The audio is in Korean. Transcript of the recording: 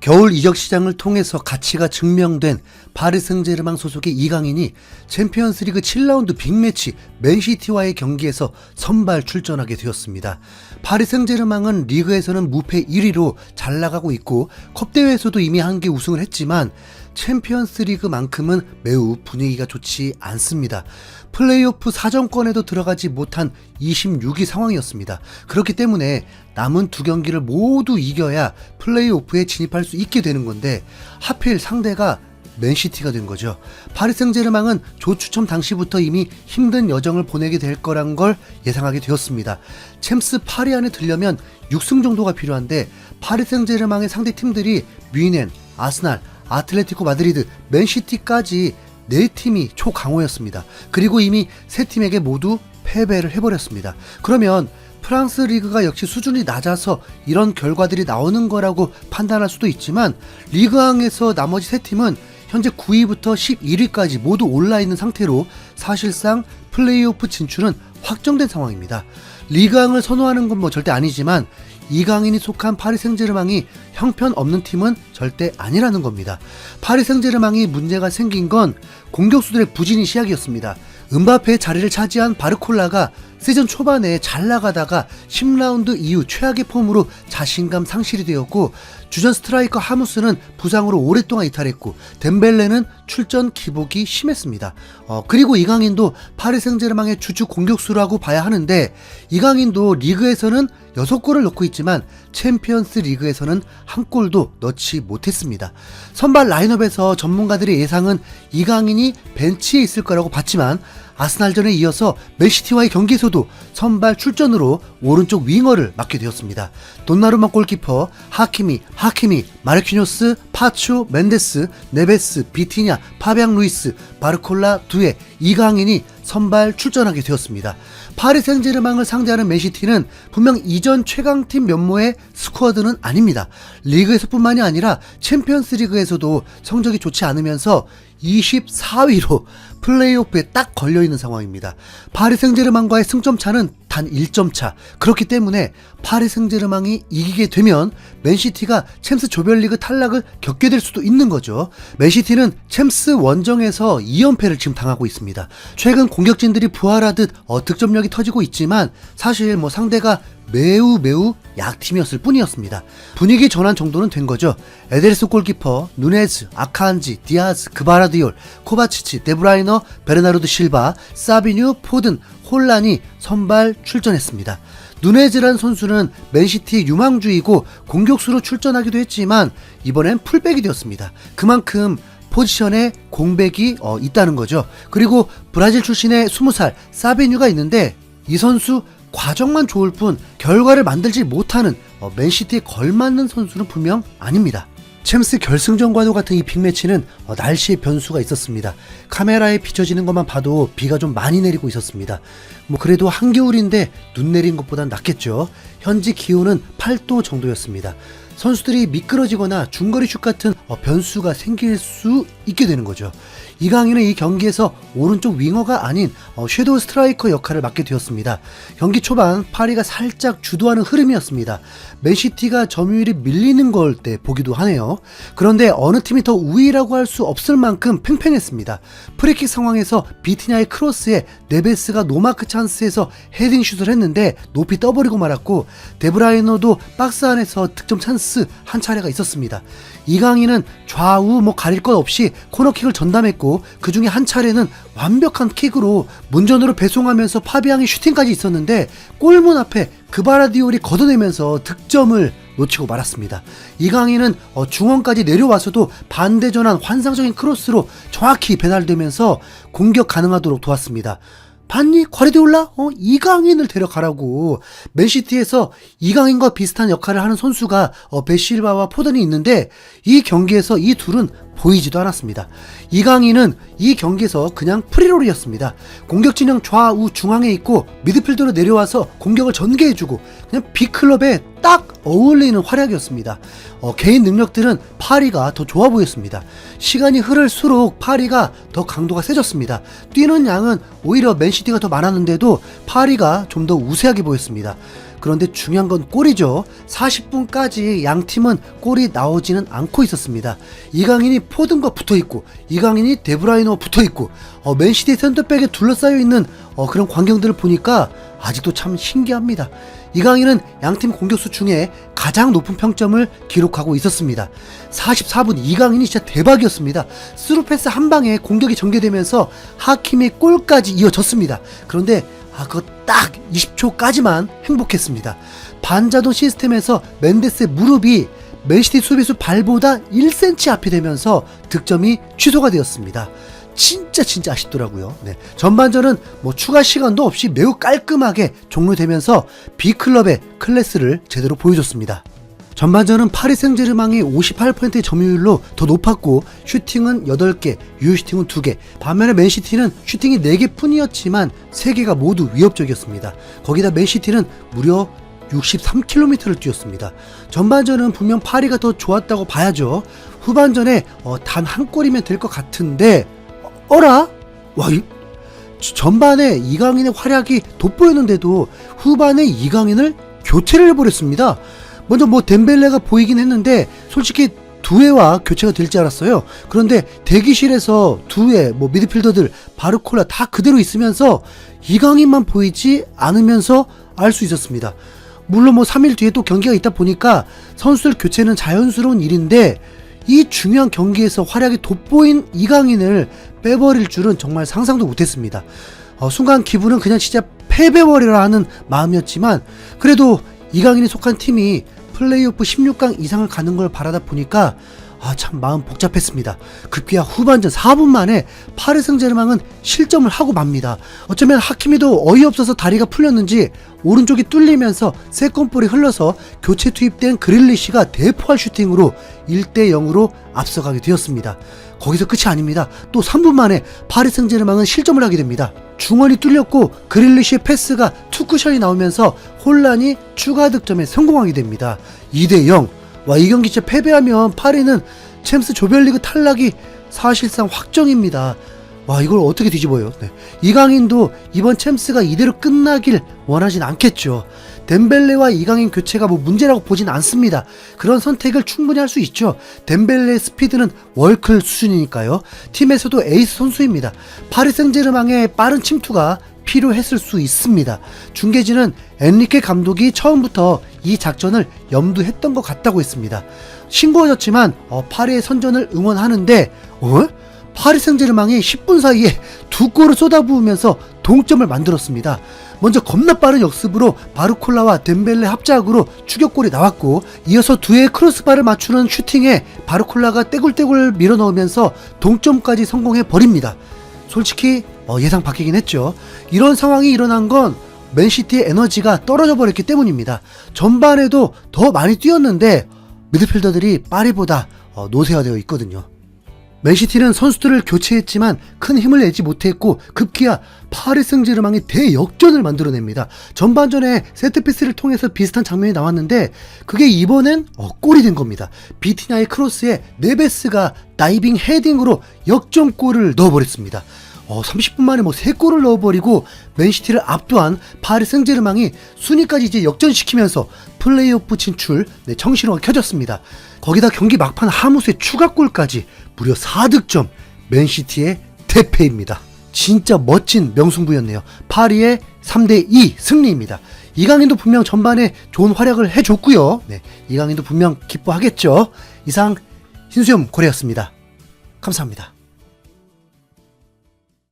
겨울 이적 시장을 통해서 가치가 증명된 파리 생제르맹 소속의 이강인이 챔피언스리그 7라운드 빅매치 맨시티와의 경기에서 선발 출전하게 되었습니다. 파리 생제르맹은 리그에서는 무패 1위로 잘 나가고 있고 컵대회에서도 이미 한 개 우승을 했지만 챔피언스리그만큼은 매우 분위기가 좋지 않습니다. 플레이오프 4정권에도 들어가지 못한 26위 상황이었습니다. 그렇기 때문에 남은 두 경기를 모두 이겨야 플레이오프에 진입할 수 있게 되는 건데 하필 상대가 맨시티가 된 거죠. 파리 생제르맹은 조 추첨 당시부터 이미 힘든 여정을 보내게 될 거란 걸 예상하게 되었습니다. 챔스 파리 안에 들려면 6승 정도가 필요한데 파리 생제르맹의 상대 팀들이 뮌헨, 아스날, 아틀레티코 마드리드, 맨시티까지 4팀이 초강호였습니다. 그리고 이미 3팀에게 모두 패배를 해버렸습니다. 그러면 프랑스 리그가 역시 수준이 낮아서 이런 결과들이 나오는 거라고 판단할 수도 있지만 리그왕에서 나머지 3팀은 현재 9위부터 11위까지 모두 올라있는 상태로 사실상 플레이오프 진출은 확정된 상황입니다. 리그왕을 선호하는 건 뭐 절대 아니지만 이강인이 속한 파리 생제르맹이 형편없는 팀은 절대 아니라는 겁니다. 파리 생제르맹이 문제가 생긴 건 공격수들의 부진이 시작이었습니다. 음바페의 자리를 차지한 바르콜라가 시즌 초반에 잘 나가다가 10라운드 이후 최악의 폼으로 자신감 상실이 되었고 주전 스트라이커 하무스는 부상으로 오랫동안 이탈했고 덴벨레는 출전 기복이 심했습니다. 그리고 이강인도 파리 생제르맹의 주축 공격수라고 봐야 하는데 이강인도 리그에서는 6골을 넣고 있지만 챔피언스 리그에서는 한 골도 넣지 못했습니다. 선발 라인업에서 전문가들의 예상은 이강인이 벤치에 있을 거라고 봤지만 아스날전에 이어서 맨시티와의 경기에서도 선발 출전으로 오른쪽 윙어를 맡게 되었습니다. 돈나루마 골키퍼, 하키미, 마르키뇨스, 파초, 멘데스, 네베스, 비티냐, 파비앙 루이스, 바르콜라, 두에, 이강인이 선발 출전하게 되었습니다. 파리 생제르맹을 상대하는 맨시티는 분명 이전 최강팀 면모의 스쿼드는 아닙니다. 리그에서뿐만이 아니라 챔피언스 리그에서도 성적이 좋지 않으면서 24위로 플레이오프에 딱 걸려있는 상황입니다. 파리 생제르맹과의 승점 차는 단 1점 차. 그렇기 때문에 파리 생제르맹이 이기게 되면 맨시티가 챔스 조별리그 탈락을 겪게 될 수도 있는 거죠. 맨시티는 챔스 원정에서 2연패를 지금 당하고 있습니다. 최근 공격진들이 부활하듯 득점력이 터지고 있지만 사실 상대가 매우 약팀이었을 뿐이었습니다. 분위기 전환 정도는 된 거죠. 에데르소 골키퍼, 누네즈, 아칸지, 디아즈, 그바라디올, 코바치치, 데브라이너, 베르나르도 실바, 사비뉴, 포든, 홀란이 선발 출전했습니다. 누네즈란 선수는 맨시티의 유망주이고 공격수로 출전하기도 했지만 이번엔 풀백이 되었습니다. 그만큼 포지션에 공백이 있다는 거죠. 그리고 브라질 출신의 20살 사비뉴가 있는데 이 선수 과정만 좋을 뿐 결과를 만들지 못하는 맨시티에 걸맞는 선수는 분명 아닙니다. 챔스 결승전과도 같은 이 빅매치는 날씨의 변수가 있었습니다. 카메라에 비춰지는 것만 봐도 비가 좀 많이 내리고 있었습니다. 그래도 한겨울인데 눈 내린 것보단 낫겠죠. 현지 기온은 8도 정도였습니다. 선수들이 미끄러지거나 중거리 슛 같은 변수가 생길 수 있게 되는 거죠. 이강인은 이 경기에서 오른쪽 윙어가 아닌 섀도우 스트라이커 역할을 맡게 되었습니다. 경기 초반 파리가 살짝 주도하는 흐름이었습니다. 맨시티가 점유율이 밀리는 걸 때 보기도 하네요. 그런데 어느 팀이 더 우위라고 할 수 없을 만큼 팽팽했습니다. 프리킥 상황에서 비티냐의 크로스에 네베스가 노마크 찬스에서 헤딩슛을 했는데 높이 떠버리고 말았고 데브라이너도 박스 안에서 득점 찬스 한 차례가 있었습니다. 이강인은 좌우 가릴 것 없이 코너킥을 전담했고 그 중에 한 차례는 완벽한 킥으로 문전으로 배송하면서 파비앙의 슈팅까지 있었는데 골문 앞에 그바라디올이 걷어내면서 득점을 놓치고 말았습니다. 이강인은 중원까지 내려와서도 반대 전환 환상적인 크로스로 정확히 배달되면서 공격 가능하도록 도왔습니다. 봤니? 과르디올라? 이강인을 데려가라고. 맨시티에서 이강인과 비슷한 역할을 하는 선수가 베실바와 포든이 있는데 이 경기에서 이 둘은 보이지도 않았습니다. 이강인은 이 경기에서 그냥 프리롤이었습니다. 공격 진영 좌우 중앙에 있고 미드필더로 내려와서 공격을 전개해주고 그냥 B클럽에 딱 어울리는 활약이었습니다. 개인 능력들은 파리가 더 좋아 보였습니다. 시간이 흐를수록 파리가 더 강도가 세졌습니다. 뛰는 양은 오히려 맨시티가 더 많았는데도 파리가 좀 더 우세하게 보였습니다. 그런데 중요한 건 골이죠. 40분까지 양 팀은 골이 나오지는 않고 있었습니다. 이강인이 포든과 붙어있고 이강인이 데브라이너와 붙어있고 맨시티 센터백에 둘러싸여 있는 그런 광경들을 보니까 아직도 참 신기합니다. 이강인은 양팀 공격수 중에 가장 높은 평점을 기록하고 있었습니다. 44분 이강인이 진짜 대박이었습니다. 스루 패스 한 방에 공격이 전개되면서 하킴의 골까지 이어졌습니다. 그런데 그거 딱 20초까지만 행복했습니다. 반자동 시스템에서 멘데스의 무릎이 맨시티 수비수 발보다 1cm 앞이 되면서 득점이 취소가 되었습니다. 진짜 아쉽더라고요. 네. 전반전은 추가 시간도 없이 매우 깔끔하게 종료되면서 B클럽의 클래스를 제대로 보여줬습니다. 전반전은 파리 생제르맹이 58%의 점유율로 더 높았고 슈팅은 8개, 유효슈팅은 2개, 반면에 맨시티는 슈팅이 4개 뿐이었지만 3개가 모두 위협적이었습니다. 거기다 맨시티는 무려 63km를 뛰었습니다. 전반전은 분명 파리가 더 좋았다고 봐야죠. 후반전에 단 한 골이면 될 것 같은데 전반에 이강인의 활약이 돋보였는데도 후반에 이강인을 교체를 해버렸습니다. 먼저 덴벨레가 보이긴 했는데 솔직히 두에와 교체가 될지 알았어요. 그런데 대기실에서 두에 미드필더들 바르콜라 다 그대로 있으면서 이강인만 보이지 않으면서 알 수 있었습니다. 물론 3일 뒤에 또 경기가 있다 보니까 선수들 교체는 자연스러운 일인데 이 중요한 경기에서 활약이 돋보인 이강인을 빼버릴 줄은 정말 상상도 못했습니다. 순간 기분은 그냥 진짜 패배버리라 하는 마음이었지만 그래도 이강인이 속한 팀이 플레이오프 16강 이상을 가는 걸 바라다 보니까 참 마음 복잡했습니다. 급기야 후반전 4분 만에 파리 생제르맹은 실점을 하고 맙니다. 어쩌면 하키미도 어이없어서 다리가 풀렸는지 오른쪽이 뚫리면서 세컨볼이 흘러서 교체 투입된 그릴리시가 대포할 슈팅으로 1대0으로 앞서가게 되었습니다. 거기서 끝이 아닙니다. 또 3분 만에 파리 생제르맹은 실점을 하게 됩니다. 중원이 뚫렸고 그릴리시의 패스가 투쿠션이 나오면서 혼란이 추가 득점에 성공하게 됩니다. 2대0. 이 경기 진짜 패배하면 파리는 챔스 조별리그 탈락이 사실상 확정입니다. 이걸 어떻게 뒤집어요? 네. 이강인도 이번 챔스가 이대로 끝나길 원하진 않겠죠. 덴벨레와 이강인 교체가 문제라고 보진 않습니다. 그런 선택을 충분히 할 수 있죠. 덴벨레의 스피드는 월클 수준이니까요. 팀에서도 에이스 선수입니다. 파리 생제르맹의 빠른 침투가 필요했을 수 있습니다. 중계진은 엔리케 감독이 처음부터 이 작전을 염두했던 것 같다고 했습니다. 싱거워졌지만 파리의 선전을 응원하는데 파리 생제르맹이 10분 사이에 2골을 쏟아부으면서 동점을 만들었습니다. 먼저 겁나 빠른 역습으로 바르콜라와 덴벨레 합작으로 추격골이 나왔고 이어서 두의 크로스바를 맞추는 슈팅에 바르콜라가 떼굴떼굴 밀어넣으면서 동점까지 성공해 버립니다. 솔직히 예상 바뀌긴 했죠. 이런 상황이 일어난 건 맨시티의 에너지가 떨어져 버렸기 때문입니다. 전반에도 더 많이 뛰었는데 미드필더들이 파리보다 노쇠화되어 있거든요. 맨시티는 선수들을 교체했지만 큰 힘을 내지 못했고 급기야 파리 생제르맹이 대역전을 만들어냅니다. 전반전에 세트피스를 통해서 비슷한 장면이 나왔는데 그게 이번엔 골이 된 겁니다. 비티냐의 크로스에 네베스가 다이빙 헤딩으로 역전골을 넣어버렸습니다. 30분 만에 3골을 넣어버리고 맨시티를 압도한 파리 생제르맹이 순위까지 이제 역전시키면서 플레이오프 진출 청신호가 켜졌습니다. 거기다 경기 막판 하무스의 추가골까지 무려 4득점, 맨시티의 대패입니다. 진짜 멋진 명승부였네요. 파리의 3대2 승리입니다. 이강인도 분명 전반에 좋은 활약을 해줬고요. 이강인도 분명 기뻐하겠죠. 이상 신수염 고래였습니다. 감사합니다.